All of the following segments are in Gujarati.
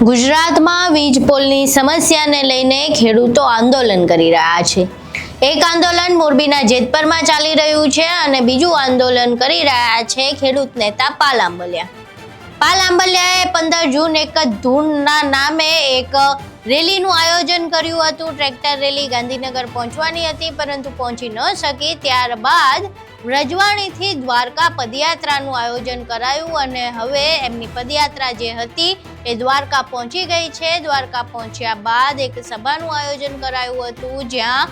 ગુજરાતમાં વીજ પોલની સમસ્યાને લઈને ખેડૂતો આંદોલન કરી રહ્યા છે। એક આંદોલન મોરબીના જેતપરમાં ચાલી રહ્યું છે અને બીજું આંદોલન કરી રહ્યા છે ખેડૂત નેતા પાલ આંબલિયા। પાલ આંબલિયાએ 15 જૂન એક ધૂનના નામે એક રેલીનું આયોજન કર્યું હતું। ટ્રેક્ટર રેલી ગાંધીનગર પહોંચવાની હતી, પરંતુ પહોંચી ન શકી। ત્યારબાદ વ્રજવાણીથી દ્વારકા પદયાત્રાનું આયોજન કરાયું અને હવે એમની પદયાત્રા જે હતી એ દ્વારકા પહોંચી ગઈ છે। દ્વારકા પહોંચ્યા બાદ એક સભાનું આયોજન કરાયું હતું, જ્યાં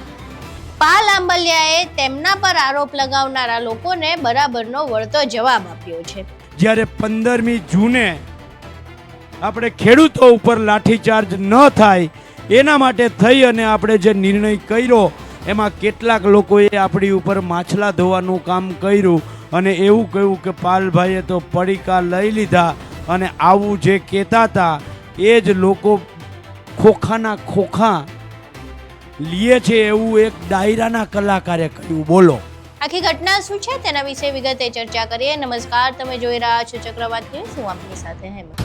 પાલ આંબલિયાએ તેમના પર આરોપ લગાવનારા લોકોને બરાબરનો વળતો જવાબ આપ્યો છે। જ્યારે 15મી જૂને આપણે ખેડૂતો ઉપર લાઠીચાર્જ ન થાય એના માટે થઈ અને આપણે જે નિર્ણય કર્યો એમાં કેટલાક લોકોએ આપણી ઉપર માછલા ધોવાનું કામ કર્યું અને એવું કહ્યું કે પાલભાઈએ તો પડીકા લઈ લીધા અને આવું જે કહેતા હતા એ જ લોકો ખોખાના ખોખા લીએ છે એવું એક ડાયરાના કલાકારે કહ્યું। બોલો આખી ઘટના શું છે તેના વિશે વિગતે ચર્ચા કરીએ। નમસ્કાર, તમે જોઈ રહ્યા છો ચક્રવાત ન્યૂઝ, હું આપની સાથે હેમંત।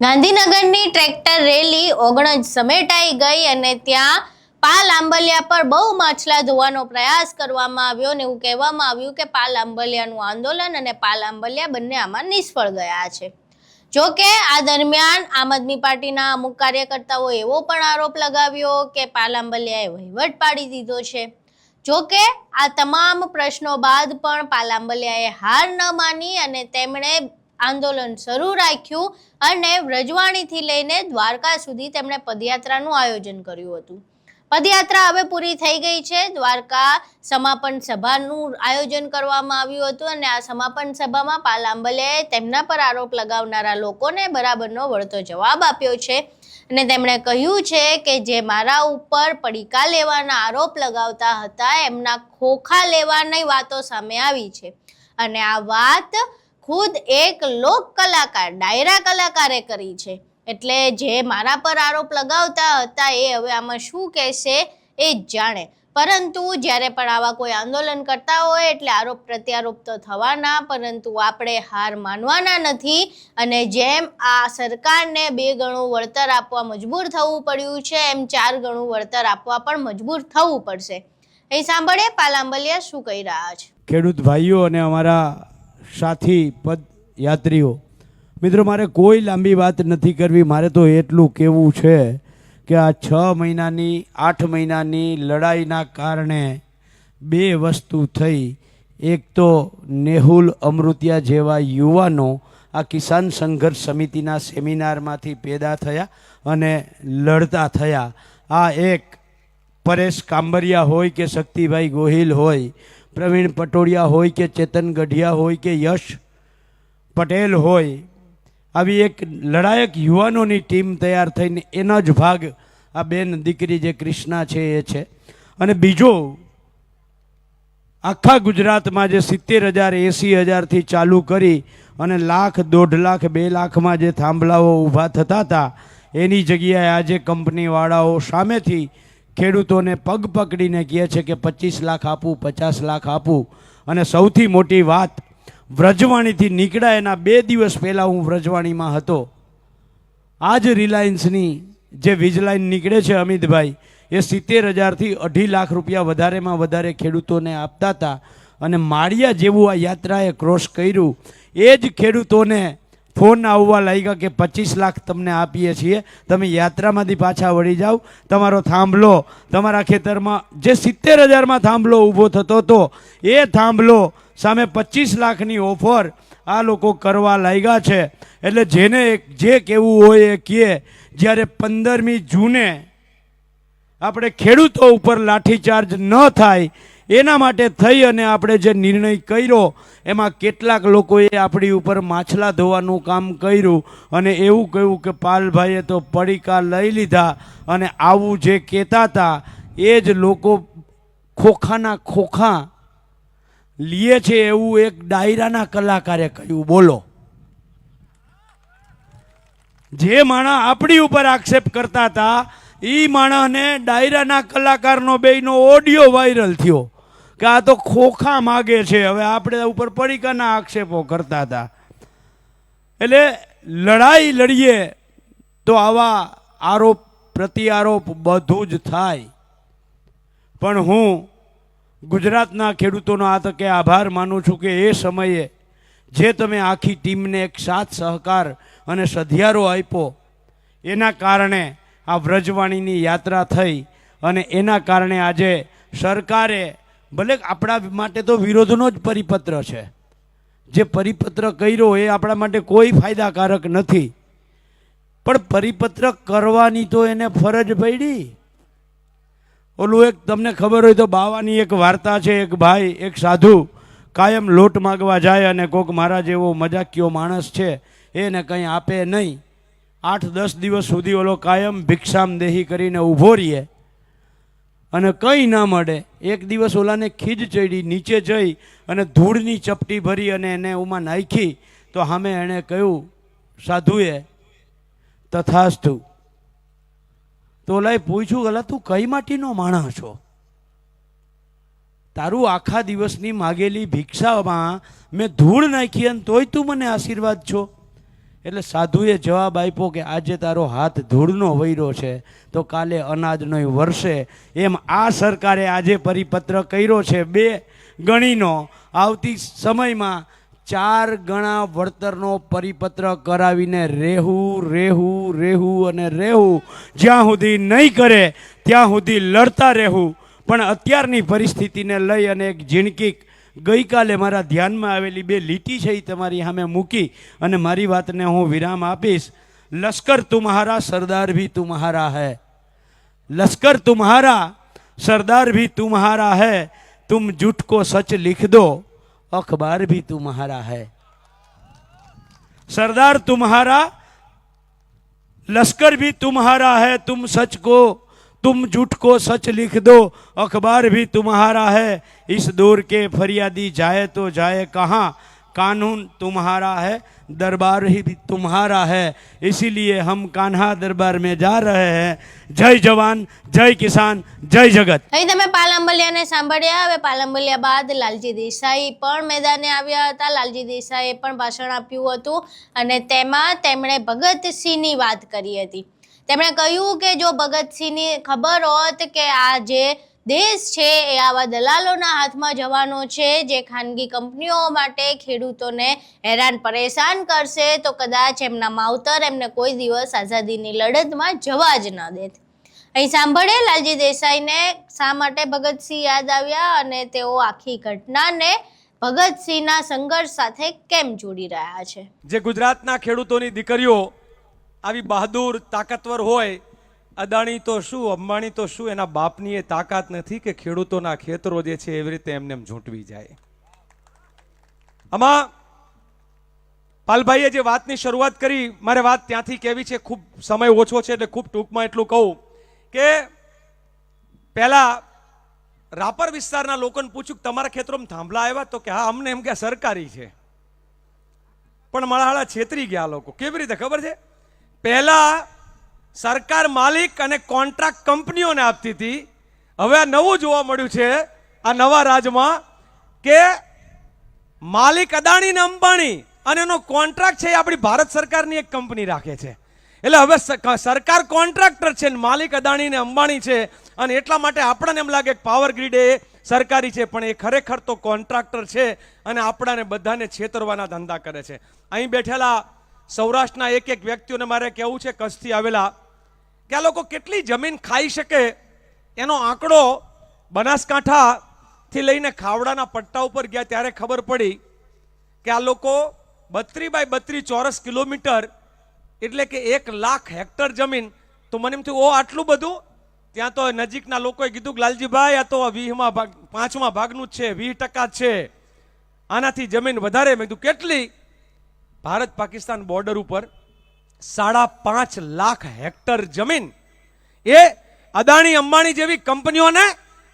ગાંધીનગરની ટ્રેક્ટર રેલી ઓગણજ સમેટાઈ ગઈ અને ત્યાં પાલ આંબલિયા પર બહુ માછલા ધોવાનો પ્રયાસ કરવામાં આવ્યો અને એવું કહેવામાં આવ્યું કે પાલ આંબલિયાનું આંદોલન અને પાલ આંબલિયા બંને આમાં નિષ્ફળ ગયા છે। જો કે આ દરમિયાન આમ આદમી પાર્ટીના અમુક કાર્યકર્તાઓ એવો પણ આરોપ લગાવ્યો કે પાલ આંબલિયાએ વહીવટ પાડી દીધો છે। જો કે આ તમામ પ્રશ્નો બાદ પણ પાલ આંબલિયાએ હાર ન માની અને તેમણે આંદોલન શરૂ રાખ્યું અને વ્રજવાણીથી લઈને દ્વારકા સુધી તેમણે પદયાત્રાનું આયોજન કર્યું હતું। પદયાત્રા હવે પૂરી થઈ ગઈ છે। દ્વારકા સમાપન સભાનું આયોજન કરવામાં આવ્યું હતું અને આ સમાપન સભામાં પાલ આંબલિયાએ તેમના પર આરોપ લગાવનારા લોકોને બરાબરનો વળતો જવાબ આપ્યો છે અને તેમણે કહ્યું છે કે જે મારા ઉપર પડીકા લેવાના આરોપ લગાવતા હતા એમના ખોખા લેવાની વાતો સામે આવી છે અને આ વાત ખુદ એક લોક કલાકાર ડાયરા કલાકારે કરી છે। એટલે જે મારા પર આરોપ લગાવતા હતા એ હવે આમાં શું કહેશે એ જ જાણે। પરંતુ જ્યારે પણ આવા કોઈ આંદોલન કરતા હોય એટલે આરોપ પ્રત્યારોપ તો થવાના, પરંતુ આપણે હાર માનવાના નથી અને જેમ આ સરકારને 2 ગણું વળતર આપવા મજબૂર થવું પડ્યું છે એમ 4 ગણું વળતર આપવા પણ મજબૂર થવું પડશે। એ સાંભળે પાલ આંબલિયા શું કહી રહ્યા છે। ખેડૂત ભાઈઓ અને અમારા સાથી પદયાત્રીઓ મિત્રો, મારે કોઈ લાંબી વાત નથી કરવી। મારે તો એટલું કહેવું છે કે આ 6 મહિનાની 8 મહિનાની લડાઈના કારણે 2 વસ્તુ થઈ। એક તો નેહુલ અમૃતિયા જેવા યુવાનો આ કિસાન સંઘર્ષ સમિતિના સેમિનારમાંથી પેદા થયા અને લડતા થયા। આ એક પરેશ કાંબરિયા હોય કે શક્તિભાઈ ગોહિલ હોય, પ્રવીણ પટોડિયા હોય કે ચેતન ગઢિયા હોય કે યશ પટેલ હોય, આવી એક લડાયક યુવાનોની ટીમ તૈયાર થઈને એનો જ ભાગ આ બેન દીકરી જે કૃષ્ણા છે એ છે। અને બીજો, આખા ગુજરાતમાં જે 70,000 80,000થી ચાલુ કરી અને 1,00,000 1.5 લાખ 2 લાખમાં જે થાંભલાઓ ઊભા થતા હતા એની જગ્યાએ આજે કંપનીવાળાઓ સામેથી ખેડૂતોને પગ પકડીને કહે છે કે 25 લાખ આપું, 50 લાખ આપું। અને સૌથી મોટી વાત, વ્રજવાણીથી નીકળ્યા એના 2 દિવસ પહેલાં હું વ્રજવાણીમાં હતો। આ જ રિલાયન્સની જે વીજ લાઈન નીકળે છે અમિતભાઈ, એ 70,000થી 2.5 લાખ રૂપિયા વધારેમાં વધારે ખેડૂતોને આપતા હતા અને માળિયા જેવું આ યાત્રાએ ક્રોસ કર્યું એ જ ખેડૂતોને ફોન આવવા લાગ્યા કે 25 લાખ તમને આપીએ છીએ, તમે યાત્રામાંથી પાછા વળી જાઓ, તમારો થાંભલો તમારા ખેતરમાં જે 70,000માં થાંભલો ઊભો થતો હતો એ થાંભલો સામે 25 લાખની ઓફર આ લોકો કરવા લાગ્યા છે। એટલે જેને જે કહેવું હોય એ કહે। જ્યારે 15મી જૂને આપણે ખેડૂતો ઉપર લાઠીચાર્જ ન થાય એના માટે થઈ અને આપણે જે નિર્ણય કર્યો એમાં કેટલાક લોકોએ આપણી ઉપર માછલા ધોવાનું કામ કર્યું અને એવું કહ્યું કે પાલભાઈએ તો પડીકા લઈ લીધા અને આવું જે કહેતા હતા એ જ લોકો ખોખાના ખોખા લીએ છે એવું એક ડાયરાના કલાકારે કહ્યું। બોલો જે માણસ આપણી ઉપર આક્ષેપ કરતા હતા એ માણસને ડાયરાના કલાકારનો બેયનો ઓડિયો વાયરલ થયો કે આ તો ખોખા માગે છે. હવે આપણે ઉપર પડીકાના આક્ષેપો કરતા હતા. એટલે લડાઈ લડીએ તો આવા આરોપ પ્રત્યારોપ બધું જ થાય. પણ હું ગુજરાતના ખેડૂતોનો આ તકે આભાર માનું છું કે એ સમયે જે તમે આખી ટીમને એક સાથ સહકાર અને સધિયારો આપ્યો, એના કારણે આ વ્રજવાણીની યાત્રા થઈ અને એના કારણે આજે સરકારે, ભલે આપણા માટે તો વિરોધનો જ પરિપત્ર છે, જે પરિપત્ર કર્યો એ આપણા માટે કોઈ ફાયદાકારક નથી, પણ પરિપત્ર કરવાની તો એને ફરજ પડી. ઓલું એક તમને ખબર હોય તો બાવાની એક વાર્તા છે. એક ભાઈ, એક સાધુ કાયમ લોટ માગવા જાય અને કોક મારા જેવો મજાકિયો માણસ છે એને કંઈ આપે નહીં. 8-10 દિવસ સુધી ઓલો કાયમ ભિક્ષામ દેહી કરીને ઊભો રહીએ અને કંઈ ના મળે. એક દિવસ ઓલાને ખીજ ચડી, નીચે જઈ અને ધૂળની ચપટી ભરી અને એને ઉમાં નાખી તો સામે એણે કહ્યું સાધુએ, તથાસ્તુ. તો ઓલાએ પૂછ્યું, અલા તું કઈ માટીનો માણસ છો? તારું આખા દિવસની માગેલી ભિક્ષામાં મેં ધૂળ નાખી અને તોય તું મને આશીર્વાદ છો? એટલે સાધુએ જવાબ આપ્યો કે આજે તારો હાથ ધૂળનો વૈરો છે તો કાલે અનાજનો વરસે. એમ આ સરકારે આજે પરિપત્ર કર્યો છે 2 ગણીનો. આવતી સમયમાં 4 ગણા વળતરનો પરિપત્ર કરાવીને રહેવું અને રહેવું. જ્યાં સુધી નહીં કરે ત્યાં સુધી લડતા રહેવું. પણ અત્યારની પરિસ્થિતિને લઈ અને એક ઝીણકી ગઈકાલે મારા ધ્યાનમાં આવેલી 2 લીટી છે એ તમારી સામે મૂકી અને મારી વાતને હું વિરામ આપીશ. લશ્કર તુમ્હારા સરદાર ભી તુમ્હારા હૈ, લશ્કર તુમ્હારા સરદાર ભી તુમ્હારા હૈ, तुम झूठ को सच लिख दो अखबार भी तुम्हारा है. सरदार तुम्हारा, लश्कर भी तुम्हारा है, तुम झूठ को सच लिख दो अखबार भी तुम्हारा है. इस दौर के फरियादी जाए तो जाए कहाँ, कानून तुम्हारा है, दरबार ही भी तुम्हारा है. इसीलिए हम कान्हा दरबार में जा रहे हैं. जय जवान, जय किसान, जय जगत. અહીં તમે પાલ આંબલિયાને સાંભળ્યા. હવે પાલ આંબલિયા બાદ લાલજી દેસાઈ પણ મેદાને આવ્યા હતા. લાલજી દેસાઈએ પણ ભાષણ આપ્યું હતું અને તેમાં તેમણે ભગતસિંહની વાત કરી હતી. તેમણે કહ્યું કે જો ભગતસિંહની ખબર હોત કે આ જે દેશ છે એ આવા દલાલોના હાથમાં જવાનો છે જે ખાનગી કંપનીઓ માટે ખેડૂતોને હેરાન પરેશાન કરશે તો કદાચ એમના માવતર એમને કોઈ દિવસ આઝાદીની લડતમાં જવા જ ન દેત. અહીં સાંભળે લાલજી દેસાઈને શા માટે ભગતસિંહ યાદ આવ્યા અને તેઓ આખી ઘટનાને ભગતસિંહના સંઘર્ષ સાથે કેમ જોડી રહ્યા છે. જે ગુજરાતના ખેડૂતોની દીકરીઓ આવી બહાદુર તાકાતવર હોય, અદાણી તો શું, અંબાણી તો શું, એના બાપની એ તાકાત નથી કે ખેડૂતોના ખેતરો જે છે એવી રીતે એમને ઝૂંટવી જાય. આમાં પાલભાઈએ જે વાતની શરૂઆત કરી, મારે વાત ત્યાંથી કહેવી છે. ખૂબ સમય ઓછો છે એટલે ખૂબ ટૂંકમાં એટલું કહું કે પહેલા રાપર વિસ્તારના લોકોને પૂછ્યું કે તમારા ખેતરોમાં થાંભલા આવ્યા? તો કે હા, અમને એમ કે સરકારી છે. પણ માળાહાળા છેતરી ગયા લોકો. કેવી રીતે ખબર છે? પહેલા સરકાર માલિક અને કોન્ટ્રાક્ટ કંપનીઓને આપતી હતી. હવે આ નવું જોવા મળ્યું છે આ નવા રાજમાં કે માલિક અદાણી ને અંબાણી અને એનો કોન્ટ્રાક્ટ છે એ આપણી ભારત સરકારની એક કંપની રાખે છે. એટલે હવે સરકાર કોન્ટ્રાક્ટર છે ને માલિક અદાણી ને અંબાણી છે. અને એટલા માટે આપણને એમ લાગે કે પાવર ગ્રીડ એ સરકારી છે, પણ એ ખરેખર તો કોન્ટ્રાક્ટર છે અને આપણાને બધાને છેતરવાના ધંધા કરે છે. અહીં બેઠેલા સૌરાષ્ટ્રના એક વ્યક્તિઓને મારે કહેવું છે, કચ્છથી આવેલા, કે આ લોકો કેટલી જમીન ખાઈ શકે એનો આંકડો બનાસકાંઠાથી લઈને ખાવડાના પટ્ટા ઉપર ગયા ત્યારે ખબર પડી કે આ લોકો 32 બાય 32 ચોરસ કિલોમીટર એટલે કે 1 લાખ હેક્ટર જમીન. તો મને એમ થયું, ઓ આટલું બધું. ત્યાં તો નજીકના લોકોએ કીધું કે લાલજીભાઈ આ તો 5મા ભાગનું જ છે, 20% જ છે, આનાથી જમીન વધારે. મેં કીધું કેટલી? ભારત પાકિસ્તાન બોર્ડર ઉપર 5.5 લાખ હેક્ટર જમીન એ અદાણી અંબાણી જેવી કંપનીઓને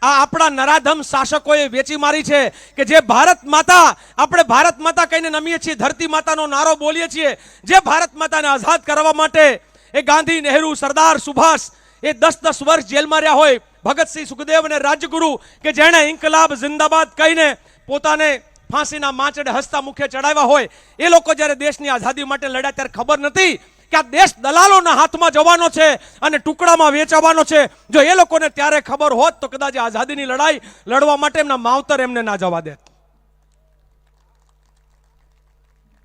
આ આપણા નરાધમ શાસકોએ વેચી મારી છે. કે જે ભારત માતા, આપણે ભારત માતા કહીને નમીએ છીએ, ધરતી માતાનો નારો બોલીએ છીએ, જે ભારત માતાને આઝાદ કરવા માટે એ ગાંધી, નહેરુ, સરદાર, સુભાષ એ 10-10 વર્ષ જેલમાં રહ્યા હોય, ભગતસિંહ, સુખદેવ અને રાજગુરુ કે જેણે ઇન્કલાબ જિંદાબાદ કહીને પોતાને ફાંસીના માંચડે હસતા મુખે ચડાવ્યા હોય, એ લોકો જ્યારે દેશની આઝાદી માટે લડ્યા ત્યારે ખબર નથી કે આ દેશ દલાલોના હાથમાં જવાનો છે અને ટુકડામાં વેચાવાનો છે. જો એ લોકોને ત્યારે ખબર હોત તો કદાચ આઝાદીની લડાઈ લડવા માટે એમના માવતર એમને ના જવા દે.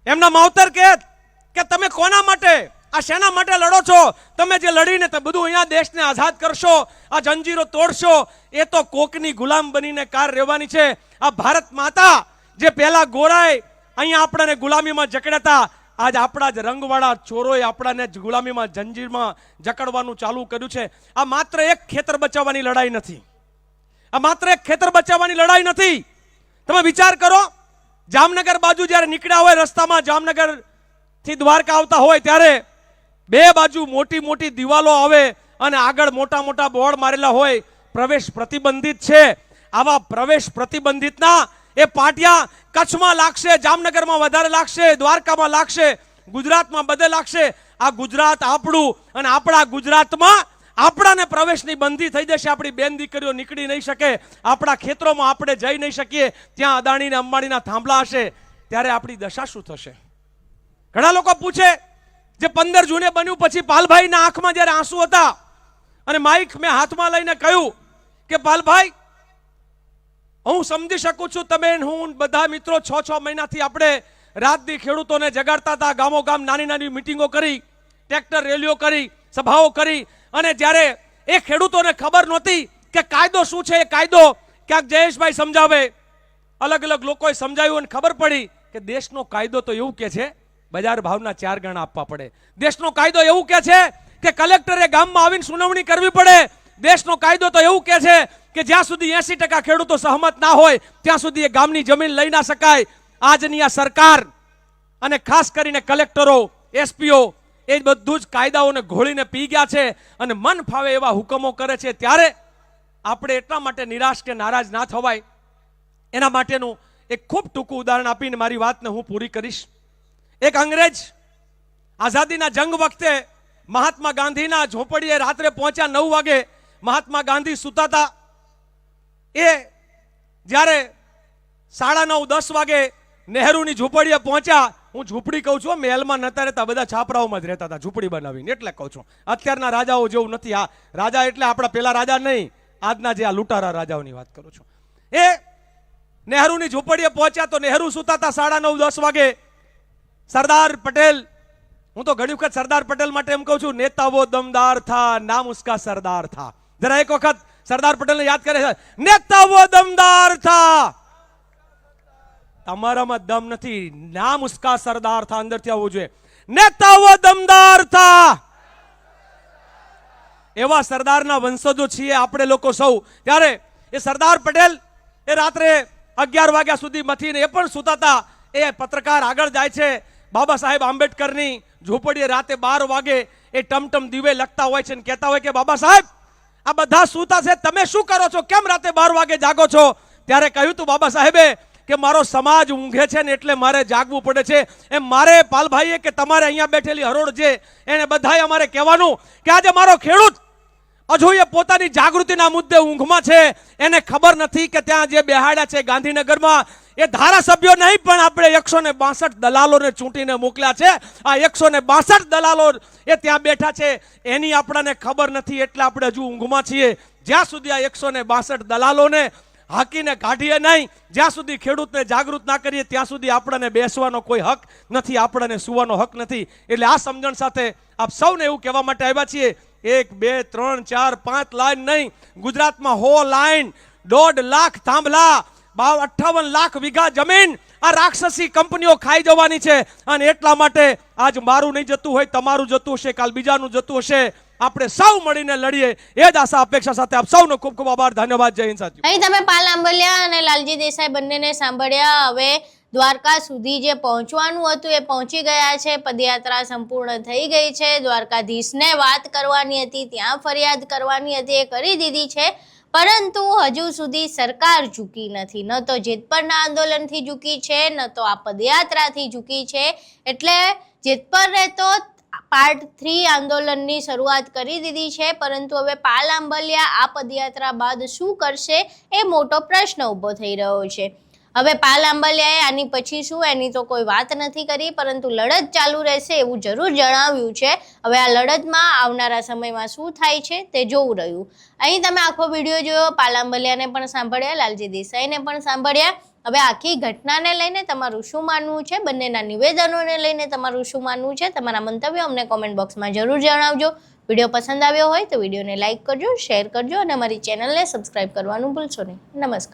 એમના માવતર કે તમે કોના માટે, આ શેના માટે લડો છો? તમે જે લડીને બધું અહીંયા દેશને આઝાદ કરશો, આ જંજીરો તોડશો, એ તો કોકની ગુલામ બનીને કાર રહેવાની છે. આ ભારત માતા જે પહેલા ગોરાય અહીંયા આપણને ગુલામીમાં જકડ્યા, આજ આપણા જ રંગવાળા ચોરોએ આપણાને ગુલામીમાં જંજીરમાં જકડવાનું ચાલુ કર્યું છે. આ માત્ર એક ખેતર બચાવવાની લડાઈ નથી. આ માત્ર એક ખેતર બચાવવાની લડાઈ નથી. તમે વિચાર કરો, જામનગર બાજુ જ્યારે નીકળ્યા હોય રસ્તામાં, જામનગર થી દ્વારકા આવતા હોય ત્યારે બે બાજુ મોટી મોટી દિવાલો આવે અને આગળ મોટા મોટા બોર્ડ મારેલા હોય, પ્રવેશ પ્રતિબંધિત છે. આવા પ્રવેશ પ્રતિબંધિતના એ પાટિયા કચ્છમાં લાગશે, જામનગરમાં વધારે લાગશે, દ્વારકામાં લાગશે, ગુજરાતમાં બધે લાગશે. આ ગુજરાત આપણું અને આપણા ગુજરાતમાં આપણાને પ્રવેશની બંધી થઈ જશે. આપણી બેન દીકરીઓ નીકળી નહીં શકે, આપણા ખેતરોમાં આપણે જઈ નહીં શકીએ. ત્યાં અદાણી ને અંબાણીના થાંભલા હશે, ત્યારે આપણી દશા શું થશે? ઘણા લોકો પૂછે, જે 15 જૂને બન્યું પછી પાલભાઈના આંખમાં જ્યારે આંસુ હતા અને માઇક મેં હાથમાં લઈને કહ્યું કે પાલભાઈ, હું સમજી શકું છું, તમે હું બધા મિત્રો 6 મહિનાથી આપણે રાત દી ખેડૂતોને જગાડતા હતા, ગામો ગામ નાની નાની મિટિંગો કરી, ટ્રેક્ટર રેલીઓ કરી, સભાઓ કરી, અને જ્યારે એ ખેડૂતોને ખબર નહોતી કે કાયદો શું છે, એ કાયદો ક્યાંક જયેશભાઈ સમજાવે, અલગ અલગ લોકોએ સમજાવ્યું અને ખબર પડી કે દેશનો કાયદો તો એવું કે છે બજાર ભાવના 4 ગણા આપવા પડે. દેશનો કાયદો એવું કે છે કે કલેક્ટરે ગામમાં આવીને સુનાવણી કરવી પડે. દેશનો કાયદો તો એવું કે છે કે જ્યાં સુધી 80% ખેડૂતો સહમત ના હોય ત્યાં સુધી એ ગામની જમીન લઈ ના શકાય. આજની આ સરકાર અને ખાસ કરીને કલેક્ટરો, એસપીઓ એ બધું જ કાયદાઓને ઘોળીને પી ગયા છે અને મન ફાવે એવા હુકમો કરે છે. ત્યારે આપણે એટલા માટે નિરાશ કે નારાજ ના થવાય, એના માટેનું એક ખૂબ ટૂંકું ઉદાહરણ આપીને મારી વાતને હું પૂરી કરીશ. એક અંગ્રેજ આઝાદીના જંગ વખતે મહાત્મા ગાંધીના ઝોપડીએ રાત્રે પહોંચ્યા 9 વાગે. મહાત્મા ગાંધી સુતા હતા. એ જ્યારે 9:30 10 વાગે નહેરુની ઝૂંપડીએ પહોંચ્યા. હું ઝૂંપડી કહું છું, મહેલમાં નતા રહેતા, બધા છાપરાઓમાં જ રહેતા હતા ઝૂંપડી બનાવીને, એટલે કહું છું. અત્યારના રાજાઓ જેવું નથી. આ રાજા એટલે આપણા પેલા રાજા નહીં, આજના જે આ લૂંટારા રાજાઓની વાત કરું છું. એ નહેરુની ઝૂંપડીએ પહોંચ્યા તો નહેરુ સુતા હતા 9:30 10 વાગે. સરદાર પટેલ, હું તો ઘણી વખત સરદાર પટેલ માટે એમ કહું છું, નેતા વો દમદાર થા, નામ ઉસકા સરદાર થા. જરા એક વખત સરદાર પટેલને યાદ કરે છે. નેતા વો દમદાર થા, તમારામાં દમ નથી, નામ ઉસકા સરદાર થા અંદરથી આવવું જોઈએ. નેતા વો દમદાર થા. એવા સરદારના વંશજો છીએ આપણે લોકો સૌ. ત્યારે એ સરદાર પટેલ એ રાત્રે 11 વાગ્યા સુધી મથીને એ પણ સુતા હતા. એ પત્રકાર આગળ જાય છે, બાબા સાહેબ આંબેડકરની ઝૂંપડીએ રાતે 12 વાગે એ ટમટમ દીવે લખતા હોય છે અને કહેતા હોય કે બાબા સાહેબ, આ બધા સૂતા છે, તમે શું કરો છો? કેમ રાતે 12 વાગે જાગો છો? ત્યારે કહ્યું તું બાબા સાહેબે કે મારો સમાજ ઊંઘે છે ને એટલે મારે જાગવું પડે છે. એમ મારે પાલભાઈએ કે તમારે અહીંયા બેઠેલી હરોળ છે એને બધાએ અમારે કહેવાનું કે આજે મારો ખેડૂત હજુ એ પોતાની જાગૃતિના મુદ્દે ઊંઘમાં છે. એને ખબર નથી કે ત્યાં જે બેહાડ્યા છે ગાંધીનગરમાં એ ધારાસભ્યો નહીં, પણ આપણે 162 દલાલોને ચૂંટીને મોકલ્યા છે. આ 162 દલાલો એ ત્યાં બેઠા છે, એની આપણને ખબર નથી, એટલે આપણે હજુ ઊંઘમાં છીએ. જ્યાં સુધી આ 162 દલાલોને હાકીને કાઢીએ નહીં, જ્યાં સુધી ખેડૂતને જાગૃત ના કરીએ ત્યાં સુધી આપણને બેસવાનો કોઈ હક નથી, આપણને સુવાનો હક નથી. એટલે આ સમજણ સાથે આપ સૌને એવું કહેવા માટે આવ્યા છીએ, 1 2 3 4 5 લાઈન નહીં, ગુજરાતમાં 100 લાઈન, 1.5 લાખ થાંભલા, 58 લાખ વીઘા જમીન આ રાક્ષસી કંપનીઓ ખાઈ જવાની છે. અને એટલા માટે આજ મારું નહીં જતું હોય, તમારું જતું હશે, કાલ બીજાનું જતું હશે. આપણે સૌ મળીને લડીએ, એ જ આશા અપેક્ષા સાથે આપ સૌનો ખૂબ ખૂબ આભાર, ધન્યવાદ. જય હિન્દ સાથીઓ. અહીં તમે પાલ આંબલિયા અને લાલજી દેસાઈ બંનેને સાંભળ્યા. હવે દ્વારકા સુધી જે પહોંચવાનું હતું એ પહોંચી ગયા છે. પદયાત્રા સંપૂર્ણ થઈ ગઈ છે. દ્વારકાધીશને વાત કરવાની હતી, ત્યાં ફરિયાદ કરવાની હતી, એ કરી દીધી છે. પરંતુ હજુ સુધી સરકાર ઝૂકી નથી, ન તો જેતપરના આંદોલનથી ઝૂકી છે, ન તો આ પદયાત્રાથી ઝૂકી છે. એટલે જેતપર તો પાર્ટ 3 આંદોલનની શરૂઆત કરી દીધી છે, પરંતુ હવે પાલ આંબલિયા આ પદયાત્રા બાદ શું કરશે એ મોટો પ્રશ્ન ઊભો થઈ રહ્યો છે. હવે પાલ આંબલિયાએ આની પછી શું એની તો કોઈ વાત નથી કરી, પરંતુ લડત ચાલુ રહેશે એવું જરૂર જણાવ્યું છે. હવે આ લડતમાં આવનારા સમયમાં શું થાય છે તે જોવું રહ્યું. અહીં તમે આખો વિડીયો જોયો, પાલ આંબલિયાને પણ સાંભળ્યા, લાલજી દેસાઈને પણ સાંભળ્યા. હવે આખી ઘટનાને લઈને તમારું શું માનવું છે, બંનેના નિવેદનોને લઈને તમારું શું માનવું છે, તમારા મંતવ્યો અમને કોમેન્ટ બોક્સમાં જરૂર જણાવજો. વિડીયો પસંદ આવ્યો હોય તો વિડીયોને લાઇક કરજો, શેર કરજો અને અમારી ચેનલને સબસ્ક્રાઇબ કરવાનું ભૂલશો નહીં. નમસ્કાર.